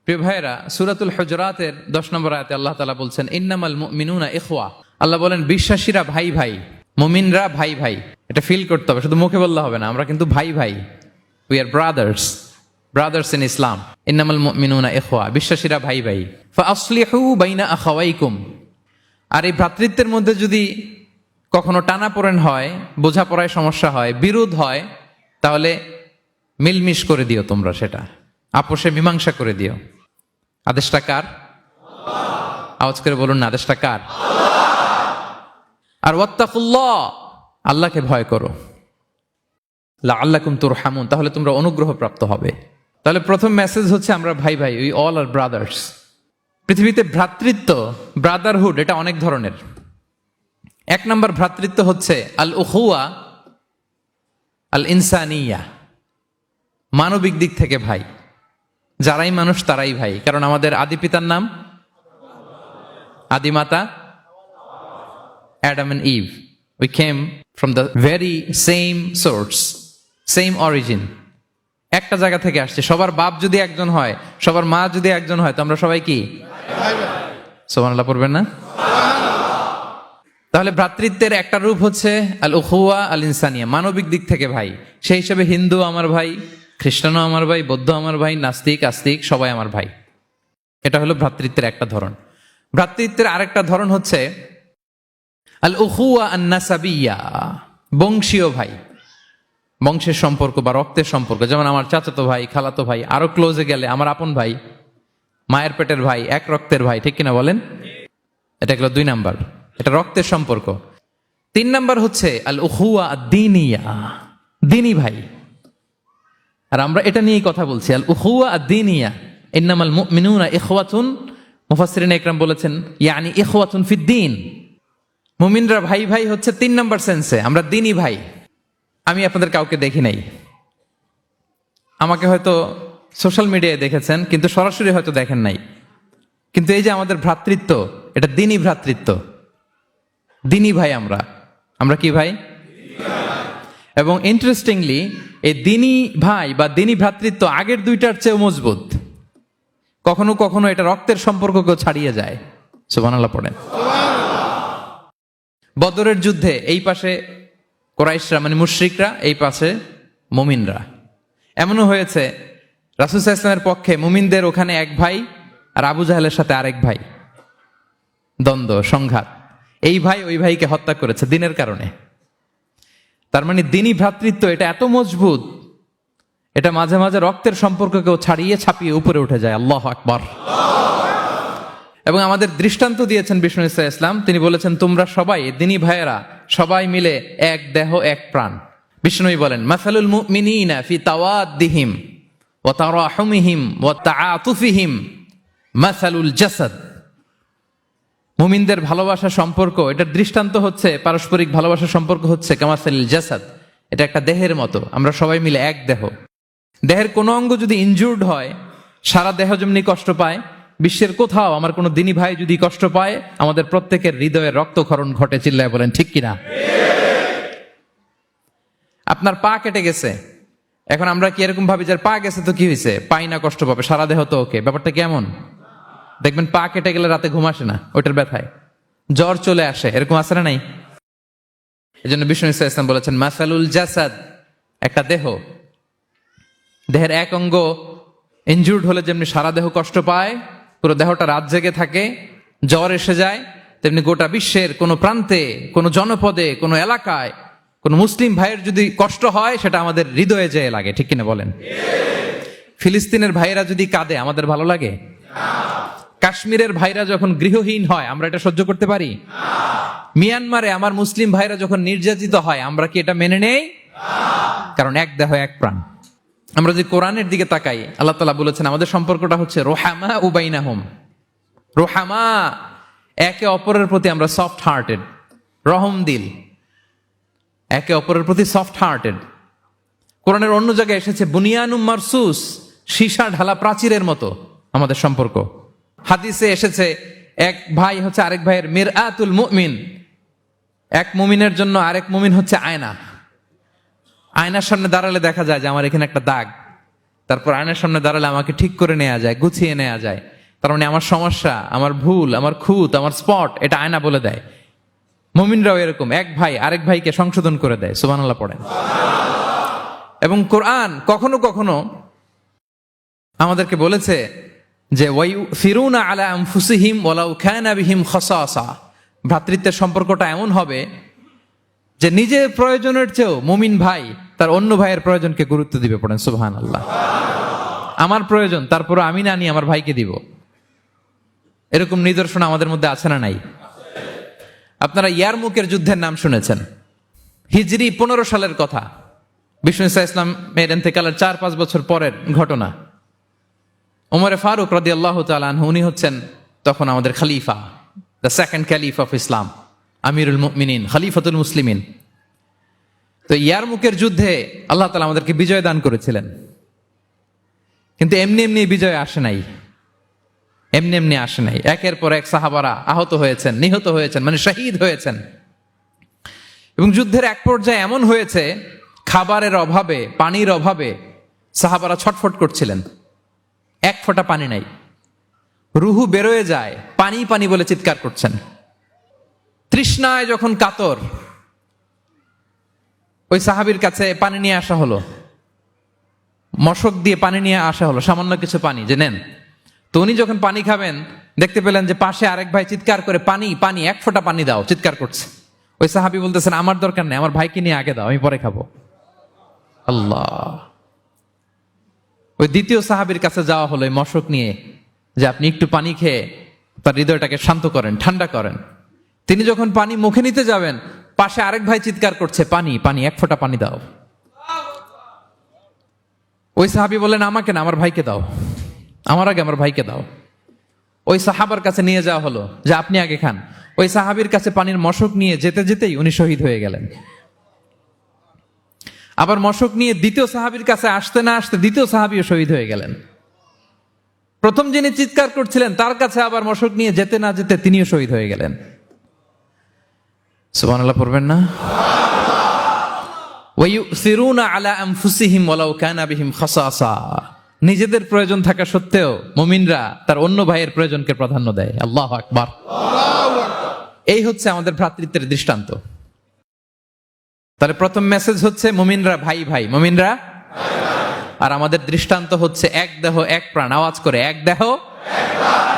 প্রিয় ভাইয়েরা, সূরাতুল হুজুরাতের 10 নম্বর আয়াতে আল্লাহ তাআলা বলছেন ইন্নামাল মুমিনুনা ইখওয়া। আল্লাহ বলেন বিশ্বাসীরা ভাই ভাই, মুমিনরা ভাই ভাই। এটা ফিল করতে হবে, শুধু মুখে বললে হবে না। আমরা কিন্তু ভাই ভাই, উই আর ব্রাদার্স ইন ইসলাম। ইন্নামাল মুমিনুনা ইখওয়া, বিশ্বাসীরা ভাই ভাই। ফাআসলিহু বাইনা আখাওয়াইকুম। আর এই ভ্রাতৃত্বের মধ্যে যদি কখনো টানাপোড়েন হয়, বোঝাপড়ায় সমস্যা হয়, বিরোধ হয়, তাহলে মিলমিশ করে দিও, তোমরা সেটা আপোষে মীমাংসা করে দিও। আদেশটা কার? আওয়াজ করে বলুন না, আদেশটা কার? আর ওয়াত্তাকুল্লাহ, আল্লাহকে ভয় করো। লাআল্লাকুম তুরহামুন, তাহলে তোমরা অনুগ্রহ প্রাপ্ত হবে। তাহলে প্রথম মেসেজ হচ্ছে আমরা ভাই ভাই, উই অল আর ব্রাদার্স। পৃথিবীতে ভ্রাতৃত্ব, ব্রাদারহুড, এটা অনেক ধরনের। এক নম্বর ভ্রাতৃত্ব হচ্ছে আল উখুয়া আল ইনসানিয়া, মানবিক দিক থেকে ভাই। যারাই মানুষ তারাই ভাই, কারণ আমাদের আদি পিতার নাম, আদিমাতা Adam and Eve. We came from the very same source, same origin. একটা জায়গা থেকে আসছে। সবার বাপ যদি একজন হয়, সবার মা যদি একজন হয়, তো আমরা সবাই কি? সুবহানাল্লাহ পড়বেন না? তাহলে ভ্রাতৃত্বের একটা রূপ হচ্ছে আল উখুয়া আল ইনসানিয়া, মানবিক দিক থেকে ভাই। সেই হিসেবে হিন্দু আমার ভাই, খ্রিস্টানও আমার ভাই, বৌদ্ধ আমার ভাই, নাস্তিক আস্তিক সবাই আমার ভাই। এটা হলো ভ্রাতৃত্বের একটা ধরন। ভ্রাতৃত্বের আরেকটা ধরন হচ্ছে আল উখুয়া আন নাসাবিয়া, বংশীয় ভাই, বংশের সম্পর্ক বা রক্তের সম্পর্ক। যেমন আমার চাচাতো ভাই, খালাতো ভাই, আরো ক্লোজে গেলে আমার আপন ভাই, মায়ের পেটের ভাই, এক রক্তের ভাই, ঠিক কিনা বলেন? এটা গেল 2 নাম্বার, এটা রক্তের সম্পর্ক। 3 নাম্বার হচ্ছে আল উখুয়া আদ-দীনিয়া, দ্বীনি ভাই। আর আমরা এটা নিয়েই কথা বলছি, আল উখুয়া আদ-দীনিয়া। ইন্নামাল মুমিনুনা ইখওয়াতুন, মুফাসসিরিন ইকরাম বলেছেন ইয়ানি ইখওয়াতুন ফিদ-দীন। মুমিনরা ভাই ভাই হচ্ছে 3 নাম্বার সেন্সে, আমরা দ্বীনি ভাই। আমি আপনাদের কাউকে দেখি নাই, আমাকে হয়তো সোশ্যাল মিডিয়ায় দেখেছেন, কিন্তু সরাসরি হয়তো দেখেন নাই। কিন্তু এই যে আমাদের ভ্রাতৃত্ব, এটা দ্বীনি ভ্রাতৃত্ব, দ্বীনি ভাই। আমরা কি ভাই? এবং ইন্টারেস্টিংলি এই দ্বীনি ভাই বা দ্বীনি ভ্রাতৃত্ব আগের 2টার চেয়েও মজবুত। কখনো কখনো এটা রক্তের সম্পর্ককেও ছাড়িয়ে যায়। সুবহানাল্লাহ পড়েন। বদরের যুদ্ধে এই পাশে কুরাইশরা মানে মুশরিকরা, এই পাশে মুমিনরা। এমনও হয়েছে রাসূল সাল্লাল্লাহু আলাইহি ওয়াসাল্লামের পক্ষে মুমিনদের ওখানে এক ভাই, আর আবু জাহেলের সাথে আরেক ভাই, দ্বন্দ্ব সংঘাত। এই ভাই ওই ভাইকে হত্যা করেছে দ্বীনের কারণে। তার মানে দ্বীনি ভ্রাতৃত্ব এটা এত মজবুত, এটা মাঝে মাঝে রক্তের সম্পর্ককেও ছাড়িয়ে ছাপিয়ে উপরে উঠে যায়। আল্লাহু আকবার। এবং আমাদের দৃষ্টান্ত দিয়েছেন বিষ্ণু ইসলাম। তিনি বলেছেন তোমরা সবাই দ্বীনি ভাইয়েরা, সবাই মিলে এক দেহ এক প্রাণ। বিষ্ণুই বলেন মাসালুল মুমিনিনা ফি তাওয়াদ্দিহিম ওয়া তারাহুমিহিম ওয়া তাআতুফিহিম মাসালুল জাসাদ। মুমিনদের ভালোবাসা সম্পর্ক, এটার দৃষ্টান্ত হচ্ছে, পারস্পরিক ভালোবাসার সম্পর্ক হচ্ছে কামাসালিল জাসাদ, এটা একটা দেহের মতো। আমরা সবাই মিলে এক দেহ। দেহের কোনো অঙ্গ যদি ইনজুর্ড হয়, সারা দেহ যেমনি কষ্ট পায়, বিশ্বের কোথাও আমার কোনো দ্বীনি ভাই যদি কষ্ট পায়, আমাদের প্রত্যেকের হৃদয়ে রক্তক্ষরণ ঘটে। চিল্লায় বলেন ঠিক কিনা? আপনার পা কেটে গেছে, এখন আমরা কি এরকম ভাবি যে পা গেছে তো কি হয়েছে, পাই না, কষ্ট পাবে, সারা দেহ তো ওকে। ব্যাপারটা কেমন? দেখবেন পা কেটে গেলে রাতে ঘুম আসে না, ওইটার ব্যথায় জ্বর চলে আসে, এরকম আসে না নাই? এই জন্য বিষ্ণু ইসলাম বলেছেন মাসালুল জাসাদ, একটা দেহ, দেহের এক অঙ্গ ইনজুর্ড হলে যেমনি সারা দেহ কষ্ট পায়, পুরো দেহটা রাত জেগে থাকে, জ্বর এসে যায়, তেমনি গোটা বিশ্বের কোনো প্রান্তে, কোনো জনপদে, কোনো এলাকায় কোনো মুসলিম ভাইয়ের যদি কষ্ট হয়, সেটা আমাদের হৃদয়ে যেয়ে লাগে। ঠিক কিনা বলেন? ফিলিস্তিনের ভাইয়েরা যদি কাঁদে, আমাদের ভালো লাগে? কাশ্মীরের ভাইরা যখন গৃহহীন হয়, আমরা এটা সহ্য করতে পারি? মিয়ানমারে আমার মুসলিম ভাইরা যখন নির্যাতিত হয়, আমরা কি এটা মেনে নেই? কারণ এক দেহ এক প্রাণ। আমরা যদি কোরআনের দিকে তাকাই, আল্লাহ তাআলা বলেছেন আমাদের সম্পর্কটা হচ্ছে রোহামা উবাইনাহুম। রোহামা, একে অপরের প্রতি আমরা সফট হার্টেড, রহম দিল, একে অপরের প্রতি সফট হার্টেড। কোরআনের অন্য জায়গায় এসেছে বুনিয়ানুম মারসুস, সীসা ঢালা প্রাচীরের মতো আমাদের সম্পর্ক। হাদিসে এসেছে এক ভাই হচ্ছে আরেক ভাইয়ের মিরআতুল মুমিন, এক মুমিনের জন্য আরেক মুমিন হচ্ছে আয়না। আয়নার সামনে দাঁড়ালে দেখা যায় যে আমার এখানে একটা দাগ, তারপর আয়নার সামনে দাঁড়ালে আমাকে ঠিক করে নেওয়া যায়, গুছিয়ে নেওয়া যায়। তার মানে আমার সমস্যা, আমার ভুল, আমার খুঁত, আমার স্পট, এটা আয়না বলে দেয়। মুমিনরাও এরকম, এক ভাই আরেক ভাইকে সংশোধন করে দেয়। সুবহানাল্লাহ পড়েন। এবং কোরআন কখনো কখনো আমাদেরকে বলেছে যে ওয়ায়ুফিরুনা আলা আনফুসিহিম ওয়ালাউ কানা বিহিম খাসাসা, ভ্রাতৃত্বের সম্পর্কটা এমন হবে যে নিজের প্রয়োজনের চেয়েও মুমিন ভাই তার অন্য ভাইয়ের প্রয়োজনকে গুরুত্ব দিবে। পড়েন সুবহানাল্লাহ। আমার প্রয়োজন, তারপরে আমি না নিয়ে আমার ভাইকে দিব। এরকম নিদর্শন আমাদের মধ্যে আছে না নাই? আপনারা ইয়ারমুকের যুদ্ধের নাম শুনেছেন। হিজরি 15 সালের কথা। বিষ্ণু ইসা ইসলামের ইন্তেকালের 4-5 বছর পরের ঘটনা। ওমরে ফারুক রাদিয়াল্লাহু তাআলা আনহু, উনি হচ্ছেন তখন আমাদের খলিফা, the second caliph of Islam, আমিরুল মুমিনিন, খলিফাতুল মুসলিমিন। তো ইয়ারমুকের যুদ্ধে আল্লাহ তাআলা আমাদেরকে বিজয় দান করেছিলেন। কিন্তু এমনি এমনি বিজয় আসে নাই, এমনি এমনি আসে নাই। একের পর এক সাহাবারা আহত হয়েছেন, নিহত হয়েছেন, মানে শহীদ হয়েছেন। এবং যুদ্ধের এক পর্যায়ে এমন হয়েছে, খাবারের অভাবে, পানির অভাবে সাহাবারা ছটফট করছিলেন। এক ফোঁটা পানি নাই, রুহু বেরোয় যায়, পানি পানি বলে চিৎকার করছেন। তৃষ্ণায় যখন কাতর, ওই সাহাবীর কাছে পানি নিয়ে আসা হলো, মশক দিয়ে পানি নিয়ে আসা হলো, সামান্য কিছু পানি যে নেন। তো উনি যখন পানি খাবেন, দেখতে পেলেন যে পাশে আরেক ভাই চিৎকার করে পানি পানি, এক ফোঁটা পানি দাও, চিৎকার করছে। ওই সাহাবী বলতেছেন আমার দরকার নেই, আমার ভাইকে নিয়ে আগে দাও, আমি পরে খাবো। আল্লাহ। ওই দ্বিতীয় সাহাবীর কাছে যাওয়া হলো এই মশক নিয়ে, যে আপনি একটু পানি খেয়ে তার হৃদয়টাকে শান্ত করেন, ঠান্ডা করেন। তিনি যখন পানি মুখে নিতে যাবেন, পাশে আরেক ভাই চিৎকার করছে পানি পানি, এক ফোঁটা পানি দাও। ওই সাহাবী বললেন আমাকে না, আমার ভাইকে দাও, আমার আগে আমার ভাইকে দাও। ওই সাহাবার কাছে নিয়ে যাওয়া হলো যে আপনি আগে খান। ওই সাহাবীর কাছে পানির মশক নিয়ে যেতে যেতেই উনি শহীদ হয়ে গেলেন। আবার মশক নিয়ে দ্বিতীয় সাহাবীর কাছে আসতে না আসতে দ্বিতীয় সাহাবীও শহীদ হয়ে গেলেন। প্রথম যিনি চিৎকার করছিলেন তার কাছে আবার মশক নিয়ে যেতে না যেতে তিনিও শহীদ হয়ে গেলেন। সুবহানাল্লাহ পড়বেন না? ওয়ায়ুসিরুনা আলা আনফুসিহিম ওয়ালাউ কানা বিহিম খাসাসা, নিজেদের প্রয়োজন থাকা সত্ত্বেও মুমিনরা তার অন্য ভাইয়ের প্রয়োজনকে প্রাধান্য দেয়। আল্লাহু আকবার। এই হচ্ছে আমাদের ভ্রাতৃত্বের দৃষ্টান্ত। তাহলে প্রথম মেসেজ হচ্ছে মুমিনরা ভাই ভাই, মুমিনরা আর আমাদের দৃষ্টান্ত হচ্ছে এক দেহ এক প্রাণ। আওয়াজ করে, এক দেহ এক প্রাণ।